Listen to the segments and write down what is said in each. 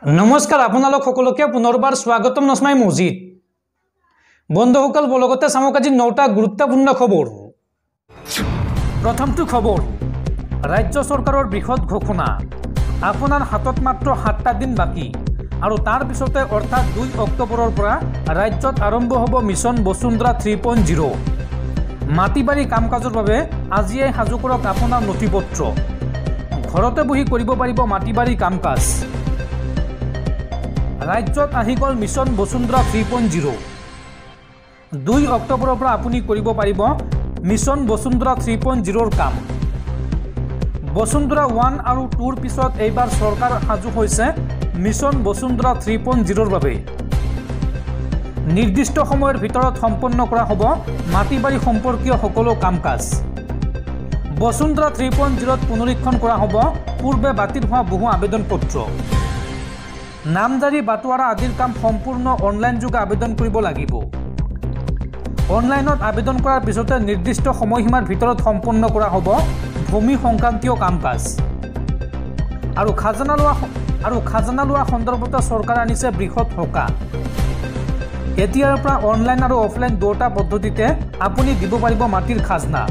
नमस्कार आपनालोक सकलोके पुनर्बार स्वागतम नस्माई मजिद बंधुসকল बलगते सामक आज 9टा गुरुत्वपूर्ण खबर। प्रथमটো खबर राज्य सरकारों बृहৎ घोषणा आपनार हातत मात्र 7टा दिन बाकी और तार पिछते अर्थात 2 अक्टोबरर পৰা राज्यत आरम्भ हब मिशन बसुंधरा 3.0 माटिबारी काम काजर বাবে আজিয়ে हाजु करक आपनार नथिपत्र घरते बहि करिब पारिब माटिबारी काम काज। राज्यत आहि गल मिशन बसुंधरा 3.0 2 अक्टोबरर পৰা आपुनि करिब पारिब मिशन बसुंधरा 3.0 काम। बसुंधरा 1 और 2 पिছত एबार सरकार हाजु होइसे मिशन बसुंधरा 3.0 বাবে निर्दिष्ट समयर भितरत सम्पन्न करा हब माटिबारी सम्पर्कीय सकलो काम काज। बसुंधरा 3.0 पुनरीक्षण करा हब पूर्वे बातिल हुआ बहु आवेदन पत्र नामजारी बाटुआरा आदिर काम सम्पूर्ण ऑनलाइन जोगे आवेदन करिब लागिब। ऑनलाइनत आवेदन करार पिछते निर्दिष्ट समयसीमार भितरत सम्पन्न करा हब भूमि संक्रांतीय काम काज और खाजाना लोৱা सन्दर्भत सरकार आनिছে बृहৎ सका। एতিয়াर পৰা ऑनलाइन और अफलाइन दुटा पद्धतिते आपुनि দিব পাৰিব माटिर खाजना।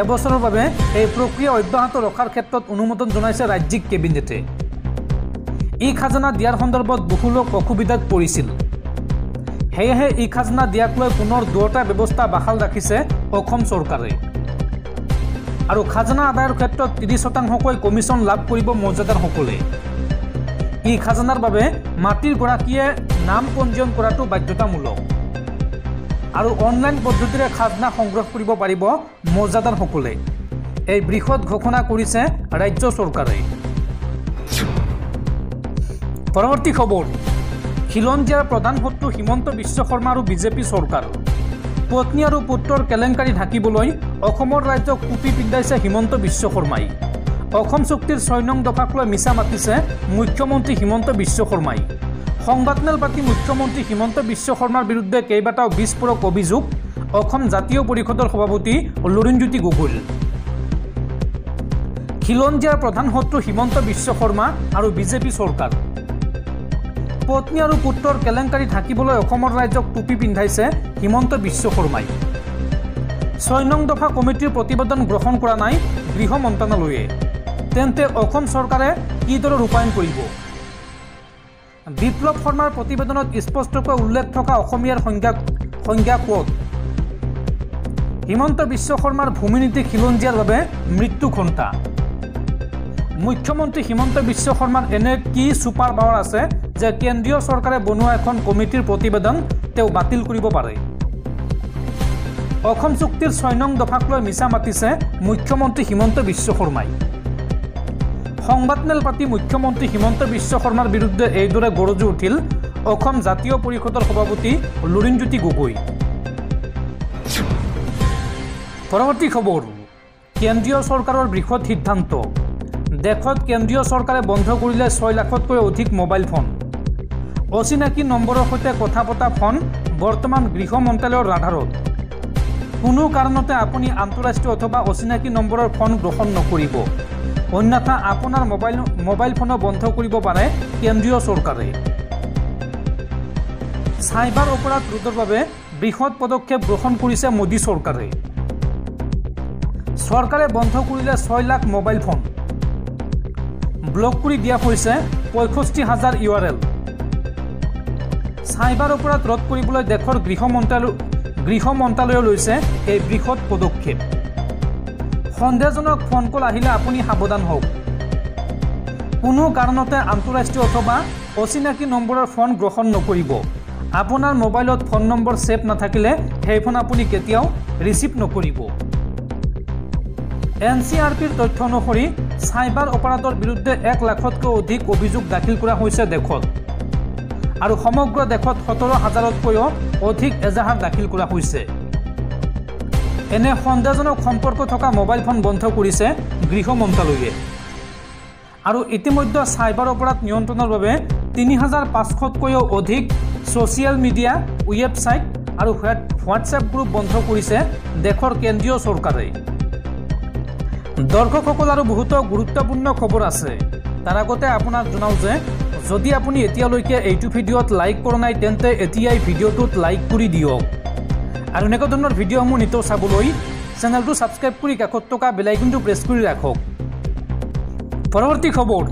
এবছৰৰ বাবে এই প্ৰক্ৰিয়া অব্যাহত ৰখাৰ ক্ষেত্ৰত অনুমোদন জনাইছে ৰাজ্যিক কেবিনেটে। ই খাজনা দিয়াৰ সন্দৰ্ভত বহু লোক অসুবিধাত পৰিছিল। সেয়েহে ই খাজনা দিয়াক লৈ পুনৰ দুটা ব্যৱস্থা বাহাল ৰাখিছে অসম চৰকাৰে আৰু খাজনা আদায়ৰ ক্ষেত্ৰত 30% কমিছন লাভ কৰিব মৌজাদাৰসকলে। ই খাজনাৰ বাবে মাটিৰ গৰাকীয়ে নাম পঞ্জীয়ন কৰাটো বাধ্যতামূলক আৰু অনলাইন পদ্ধতিৰে খাজনা সংগ্ৰহ কৰিব পাৰিব মৌজাদাৰসকলে। এই বৃহৎ ঘোষণা কৰিছে ৰাজ্য চৰকাৰে। परवर्ती खबर খিলঞ্জীয়াৰ प्रधान शत्रु हिमंत विश्व शर्मा और बीजेपी सरकार पत्नी और पुत्र केलेंकारी ढाकिबलै अखমৰ राज्यक टुपी पिंधाइছে हिमंत विश्व शर्माई। অসম চুক্তিৰ 6 নং দফাক লৈ মিছা মাতিছে মুখ্যমন্ত্ৰী হিমন্ত বিশ্ব শৰ্মাই। সংবাদমেল পাতি মুখ্যমন্ত্ৰী হিমন্ত বিশ্ব শৰ্মাৰ বিৰুদ্ধে কেইবাটাও বিস্ফোৰক অভিযোগ অসম জাতীয় পৰিষদৰ সভাপতি লুৰিণজ্যোতি গগৈৰ। খিলঞ্জীয়াৰ प्रधान शत्रु हिमंत विश्व शर्मा और बीजेपी सरकार पत्नी और पुत्र केलेंकारी ढाकिबलै अखমৰ राज्यक टुपी पिंधाइছে हिमंत विश्व शर्माई। 6 नং दफा कमिटिर प्रतिवेदन ग्रहण करा नाई गृह मन्त्रालये तेन्ते अखम सरकारे किदरे रूपायन करिब। विप्लव शर्मार प्रतिवेदनत स्पष्टকৈ उल्लेख थका अखमियार संज्ञा कत हिमंत विश्व शर्मार भूमिनीति খিলঞ্জীয়াৰ বাবে मृत्यु घंटा। मुख्यमंत्री हिमंत विश्व शर्मार एने कि सुपार पावर आछे जे केंद्रीय सरकारे बनोৱা এখন कमिटिर प्रतिवेदन तेও बातिल करिब पारे। অসম চুক্তিৰ 6 নং দফাক লৈ মিছা মাতিছে মুখ্যমন্ত্ৰী হিমন্ত বিশ্ব শৰ্মাই। সংবাদমেল পাতি মুখ্যমন্ত্ৰী হিমন্ত বিশ্ব শৰ্মাৰ বিৰুদ্ধে এইদৰে গৰজি উঠিল অসম জাতীয় পৰিষদৰ সভাপতি লুৰিণজ্যোতি গগৈ। পৰৱৰ্তী খবৰ কেন্দ্ৰীয় চৰকাৰৰ বৃহৎ সিদ্ধান্ত দেশত কেন্দ্ৰীয় চৰকাৰে বন্ধ কৰিলে 6 লাখতকৈ অধিক মোবাইল ফোন। অচিনাকি নম্বৰৰ সৈতে কথা পতা ফোন বৰ্তমান গৃহ মন্ত্ৰালয়ৰ ৰাডাৰত। কোনো কাৰণতে আপুনি আন্তঃৰাষ্ট্ৰীয় অথবা অচিনাকি নম্বৰৰ ফোন গ্ৰহণ নকৰিব, অন্যথা আপোনাৰ মোবাইল ফোন বন্ধ কৰিব পাৰে কেন্দ্ৰীয় চৰকাৰে। সাইবাৰ অপৰাধ ৰোধৰ বাবে বৃহৎ পদক্ষেপ গ্ৰহণ কৰিছে মোদী চৰকাৰে। চৰকাৰে বন্ধ কৰিলে 6 লাখ মোবাইল ফোন ব্লক কৰি দিয়া হৈছে 65,000 URL। সাইবাৰ অপৰাধ ৰোধ কৰিবলৈ দেশৰ গৃহ মন্ত্ৰালয়ে লৈছে এই বৃহৎ পদক্ষেপ। সন্দেহজনক ফোন কল আহিলে আপুনি সাৱধান হওক। কোনো কাৰণতে আন্তঃৰাষ্ট্ৰীয় অথবা অচিনাকি নম্বৰৰ ফোন গ্ৰহণ নকৰিব। আপোনাৰ মোবাইলত ফোন নম্বৰ সেভ নাথাকিলে সেই ফোন আপুনি কেতিয়াও ৰিচিভ নকৰিব। NCRPৰ তথ্য অনুসৰি সাইবাৰ অপৰাধৰ বিৰুদ্ধে 1 লাখতকৈ অধিক অভিযোগ দাখিল কৰা হৈছে দেশত আৰু সমগ্ৰ দেশত 17,000তকৈও অধিক এজাহাৰ দাখিল কৰা হৈছে। এনে সন্দেহজনক সম্পৰ্ক থকা মোবাইল ফোন বন্ধ কৰিছে গৃহ মন্ত্ৰালয়ে আৰু ইতিমধ্যে সাইবাৰ অপৰাধ নিয়ন্ত্ৰণৰ বাবে 3,500তকৈও অধিক সোশ্যাল মিডিয়া ৱেবছাইট আৰু হোৱাটছএপ গ্ৰুপ বন্ধ কৰিছে দেশৰ কেন্দ্ৰীয় চৰকাৰে। দৰ্শকসকল আৰু বহুত গুৰুত্বপূৰ্ণ খবৰ আছে তাৰ আগতে আপোনাক জনাওঁ যে যদি আপুনি এতিয়ালৈকে এইটো ভিডিঅ'ত লাইক কৰা নাই তেন্তে এতিয়াই ভিডিঅ'টোত লাইক কৰি দিয়ক আৰু এনেকুৱা ধৰণৰ ভিডিঅ'সমূহ নিতৌ চাবলৈ চেনেলটো ছাবস্ক্ৰাইব কৰি কাষত থকা বেল আইকনটো প্ৰেছ কৰি ৰাখক। পৰৱৰ্তী খবৰ,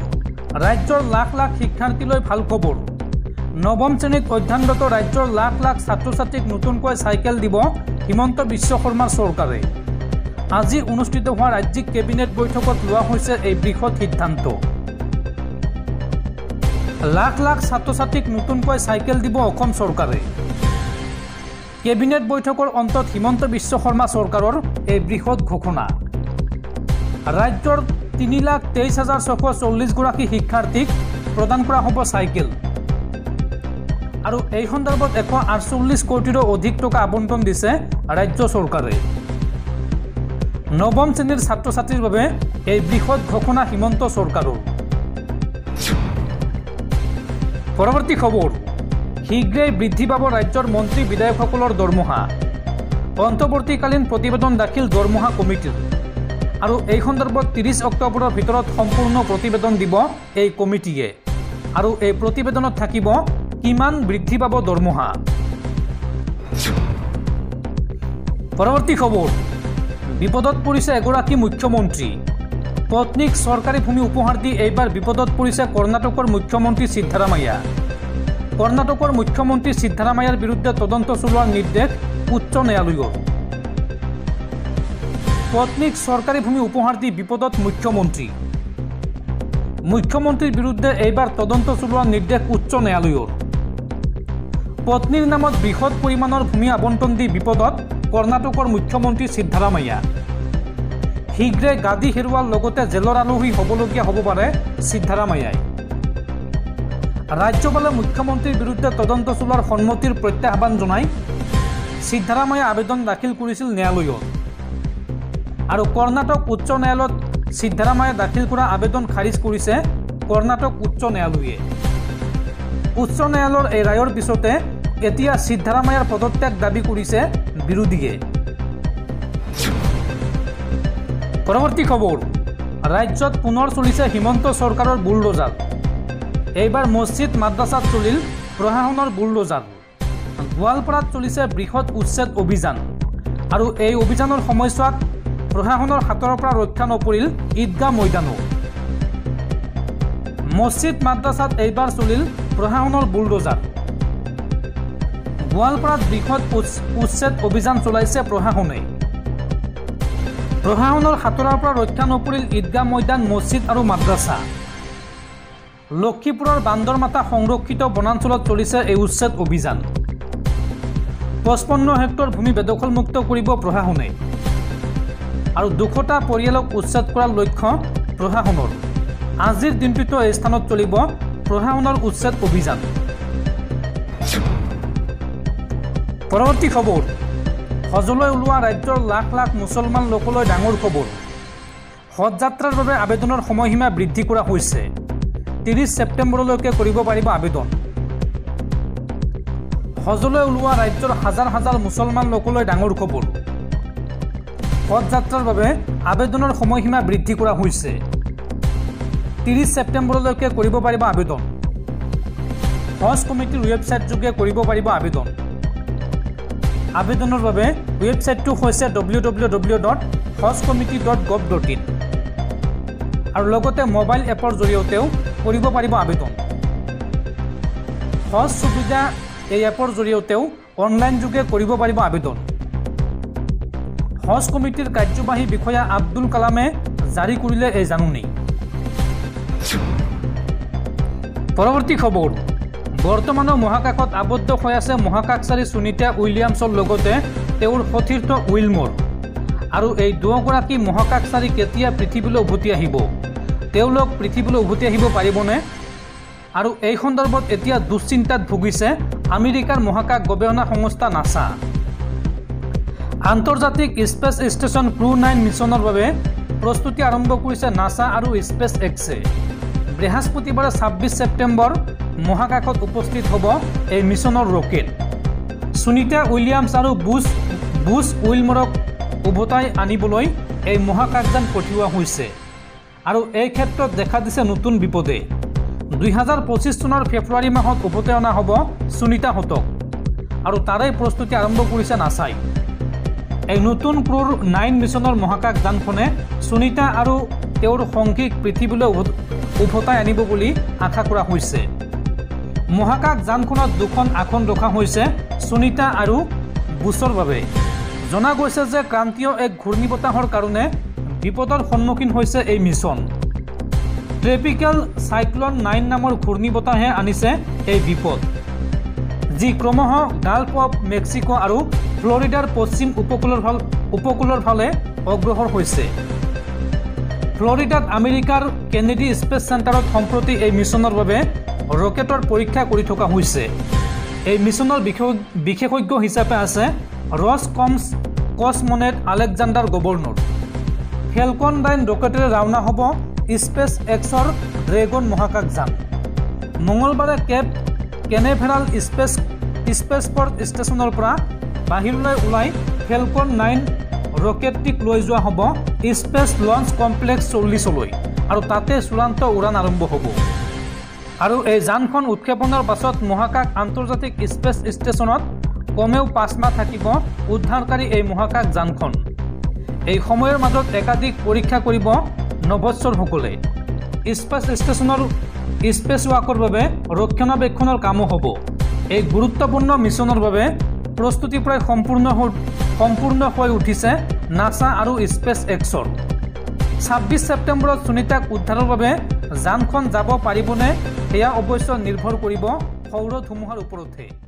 ৰাজ্যৰ লাখ লাখ শিক্ষাৰ্থীলৈ ভাল খবৰ। নৱম শ্ৰেণীত অধ্যয়নৰত ৰাজ্যৰ লাখ লাখ ছাত্ৰ ছাত্ৰীক নতুনকৈ চাইকেল দিব হিমন্ত বিশ্ব শৰ্মাৰ চৰকাৰে। আজি অনুষ্ঠিত হোৱা ৰাজ্যিক কেবিনেট বৈঠকত লোৱা হৈছে এই বৃহৎ সিদ্ধান্ত। লাখ লাখ ছাত্ৰ ছাত্ৰীক নতুনকৈ চাইকেল দিব অসম চৰকাৰে। কেবিনেট বৈঠকৰ অন্তত হিমন্ত বিশ্ব শৰ্মা চৰকাৰৰ এই বৃহৎ ঘোষণা। ৰাজ্যৰ 3,23,640 গৰাকী শিক্ষাৰ্থীক প্ৰদান কৰা হ'ব চাইকেল আৰু এই সন্দৰ্ভত 148 কোটিৰো অধিক টকা আবণ্টন দিছে ৰাজ্য চৰকাৰে। নৱম শ্ৰেণীৰ ছাত্ৰ ছাত্ৰীৰ বাবে এই বৃহৎ ঘোষণা হিমন্ত চৰকাৰৰ। পৰৱৰ্তী খবৰ, শীঘ্ৰেই বৃদ্ধি পাব ৰাজ্যৰ মন্ত্ৰী বিধায়কসকলৰ দৰমহা। অন্তৱৰ্তীকালীন প্ৰতিবেদন দাখিল দৰমহা কমিটিৰ আৰু এই সন্দৰ্ভত 30 অক্টোবৰৰ ভিতৰত সম্পূৰ্ণ প্ৰতিবেদন দিব এই কমিটিয়ে আৰু এই প্ৰতিবেদনত থাকিব কিমান বৃদ্ধি পাব দৰমহা। পৰৱৰ্তী খবৰ, বিপদত পৰিছে এগৰাকী মুখ্যমন্ত্ৰী। পত্নীক চৰকাৰী ভূমি উপহাৰ দি এইবাৰ বিপদত পৰিছে কৰ্ণাটকৰ মুখ্যমন্ত্ৰী সিদ্ধাৰামায়া। কৰ্ণাটকৰ মুখ্যমন্ত্ৰী সিদ্ধাৰামায়াৰ বিৰুদ্ধে তদন্ত চলোৱাৰ নিৰ্দেশ উচ্চ ন্যায়ালয়ৰ। পত্নীক চৰকাৰী ভূমি উপহাৰ দি বিপদত মুখ্যমন্ত্ৰী। মুখ্যমন্ত্ৰীৰ বিৰুদ্ধে এইবাৰ তদন্ত চলোৱাৰ নিৰ্দেশ উচ্চ ন্যায়ালয়ৰ। পত্নীৰ নামত বৃহৎ পৰিমাণৰ ভূমি আবণ্টন দি বিপদত কৰ্ণাটকৰ মুখ্যমন্ত্ৰী সিদ্ধাৰামায়া। শীঘ্ৰে গাদী হেৰুওৱাৰ লগতে জেলৰ আলহী হ'বলগীয়া হ'ব পাৰে সিদ্ধাৰামায়াই। ৰাজ্যপালে মুখ্যমন্ত্ৰীৰ বিৰুদ্ধে তদন্ত চলোৱাৰ সন্মতিৰ প্ৰত্যাহ্বান জনাই সিদ্ধাৰামায়াই আবেদন দাখিল কৰিছিল ন্যায়ালয়ত আৰু কৰ্ণাটক উচ্চ ন্যায়ালয়ত সিদ্ধাৰামায়াই দাখিল কৰা আবেদন খাৰিজ কৰিছে কৰ্ণাটক উচ্চ ন্যায়ালয়ে। উচ্চ ন্যায়ালয়ৰ এই ৰায়ৰ পিছতে এতিয়া সিদ্ধাৰামায়াৰ পদত্যাগ দাবী কৰিছে বিৰোধীয়ে। পৰৱৰ্তী খবৰ, ৰাজ্যত পুনৰ চলিছে হিমন্ত চৰকাৰৰ বুলডোজাৰ। এইবাৰ মছজিদ মাদ্ৰাছাত চলিল প্ৰশাসনৰ বুলডোজাৰ। গোৱালপাৰাত চলিছে বৃহৎ উচ্ছেদ অভিযান আৰু এই অভিযানৰ সময়ছোৱাত প্ৰশাসনৰ হাতৰ পৰা ৰক্ষা নপৰিল ঈদগাহ ময়দানো। মছজিদ মাদ্ৰাছাত এইবাৰ চলিল প্ৰশাসনৰ বুলডোজাৰ। গোৱালপাৰাত বৃহৎ উচ্ছেদ অভিযান চলাইছে প্ৰশাসনে। প্ৰশাসনৰ হাতৰ পৰা ৰক্ষা নপৰিল ঈদগাহ ময়দান, মছজিদ আৰু মাদ্ৰাছা। লক্ষীপুৰৰ বান্দৰমাতা সংৰক্ষিত বনাঞ্চলত চলিছে এই উচ্ছেদ অভিযান। 55 হেক্টৰ ভূমি বেদখলমুক্ত কৰিব প্ৰশাসনে আৰু 200টা পৰিয়ালক উচ্ছেদ কৰাৰ লক্ষ্য প্ৰশাসনৰ। আজিৰ দিনটোতো এই স্থানত চলিব প্ৰশাসনৰ উচ্ছেদ অভিযান। পৰৱৰ্তী খবৰ, হজলৈ ওলোৱা ৰাজ্যৰ লাখ লাখ মুছলমান লোকলৈ ডাঙৰ খবৰ। হজ যাত্ৰাৰ বাবে আবেদনৰ সময়সীমা বৃদ্ধি কৰা হৈছে। 30 ছেপ্টেম্বৰলৈকে কৰিব পাৰিব আবেদন। হজলৈ ওলোৱা ৰাজ্যৰ হাজাৰ হাজাৰ মুছলমান লোকলৈ ডাঙৰ খবৰ। হজ যাত্ৰাৰ বাবে আবেদনৰ সময়সীমা বৃদ্ধি কৰা হৈছে। 30 ছেপ্টেম্বৰলৈকে কৰিব পাৰিব আবেদন। হজ কমিটিৰ ৱেবছাইট যোগে কৰিব পাৰিব আবেদন। আবেদনৰ বাবে ৱেবছাইটটো হৈছে www.hajcommittee.gov.in আৰু লগতে মোবাইল এপৰ জৰিয়তেও কৰিব পাৰিব আবেদন। হজ সুবিধা এই এপৰ জৰিয়তেও অনলাইন যোগে কৰিব পাৰিব আবেদন। হজ কমিটিৰ কাৰ্যবাহী বিষয়া আব্দুল কালামে জাৰি কৰিলে এই জাননী। পৰৱৰ্তী খবৰ, বৰ্তমানৰ মহাকাশত আবদ্ধ হৈ আছে মহাকাশচাৰী সুনিতা উইলিয়ামছৰ লগতে তেওঁৰ সতীৰ্থ উইলমৰ আৰু এই দুয়োগৰাকী মহাকাশচাৰী কেতিয়া পৃথিৱীলৈ উভতি আহিব, তেওঁলোক পৃথিৱীলৈ উভতি আহিব পাৰিবনে? আৰু এই সন্দৰ্ভত এতিয়া দুশ্চিন্তাত ভুগিছে আমেৰিকাৰ মহাকাশ গৱেষণা সংস্থা নাছা। আন্তৰ্জাতিক স্পেচ ষ্টেচন ক্ৰু 9 মিছনৰ বাবে প্ৰস্তুতি আৰম্ভ কৰিছে নাছা আৰু স্পেচ এক্সে। বৃহস্পতিবাৰে 26 ছেপ্টেম্বৰ মহাকাশত উপস্থিত হ'ব এই মিছনৰ ৰকেট। সুনিতা উইলিয়ামছ আৰু বুছ উইলমৰক উভতাই আনিবলৈ এই মহাকাশযান পঠিওৱা হৈছে আৰু এই ক্ষেত্ৰত দেখা দিছে নতুন বিপদে 2025 চনৰ ফেব্ৰুৱাৰী মাহত উভতাই অনা হ'ব সুনীতাহঁতক আৰু তাৰে প্ৰস্তুতি আৰম্ভ কৰিছে নাছাই এই নতুন ক্ৰুৰ 9 মিছনৰ মহাকাশ যানখনে সুনীতা আৰু তেওঁৰ সংগীক পৃথিৱীলৈ উভতাই আনিব বুলি আশা কৰা হৈছে মহাকাশ যানখনত দুখন আসন ৰখা হৈছে সুনীতা আৰু বুছৰ বাবে জনা গৈছে যে ক্ৰান্তীয় এক ঘূৰ্ণীবতাহৰ কাৰণে বিপদৰ সন্মুখীন হৈছে এই মিছন ট্ৰপিক্যাল সাইক্লোন 9 নামৰ ঘূৰ্ণীবতাহে আনিছে এই বিপদ যি ক্ৰমশ গাল্ফ অফ মেক্সিকো আৰু ফ্লৰিডাৰ পশ্চিম উপকূলৰ ফালে অগ্ৰসৰ হৈছে ফ্লৰিডাত আমেৰিকাৰ কেনেডি স্পেচ চেণ্টাৰত সম্প্ৰতি এই মিছনৰ বাবে ৰকেটৰ পৰীক্ষা কৰি থকা হৈছে এই মিছনৰ বিশেষজ্ঞ হিচাপে আছে ৰছ কসমনেট আলেকজাণ্ডাৰ গভৰ্ণৰ ফেলকন 9 ৰকেটেৰে ৰাওনা হ'ব স্পেচ এক্সৰ ড্ৰেগন মহাকাশযান মঙলবাৰে কেপ কেনেভেৰাল স্পেচপৰ্ট ষ্টেচনৰ পৰা বাহিৰলৈ ওলাই ফেলকন 9 ৰকেটটিক লৈ যোৱা হ'ব স্পেচ লঞ্চ কমপ্লেক্স 40লৈ আৰু তাতে চূড়ান্ত উৰাণ আৰম্ভ হ'ব আৰু এই যানখন উৎক্ষেপণৰ পাছত মহাকাশ আন্তৰ্জাতিক স্পেচ ষ্টেচনত কমেও 5 মাহ থাকিব উদ্ধাৰকাৰী এই মহাকাশ যানখন এই সময়ৰ মাজত একাধিক পৰীক্ষা কৰিব নভস্যৰসকলে স্পেচ ষ্টেচনৰ স্পেচ ৱাকৰ বাবে ৰক্ষণাবেক্ষণৰ কামো হ'ব এই গুৰুত্বপূৰ্ণ মিছনৰ বাবে প্ৰস্তুতি প্ৰায় সম্পূৰ্ণ হৈ উঠিছে নাছা আৰু স্পেচ এক্সৰ 26 ছেপ্টেম্বৰত সুনীতাক উদ্ধাৰৰ বাবে যানখন যাব পাৰিবনে সেয়া অৱশ্যে নিৰ্ভৰ কৰিব সৌৰ ধুমুহাৰ ওপৰতহে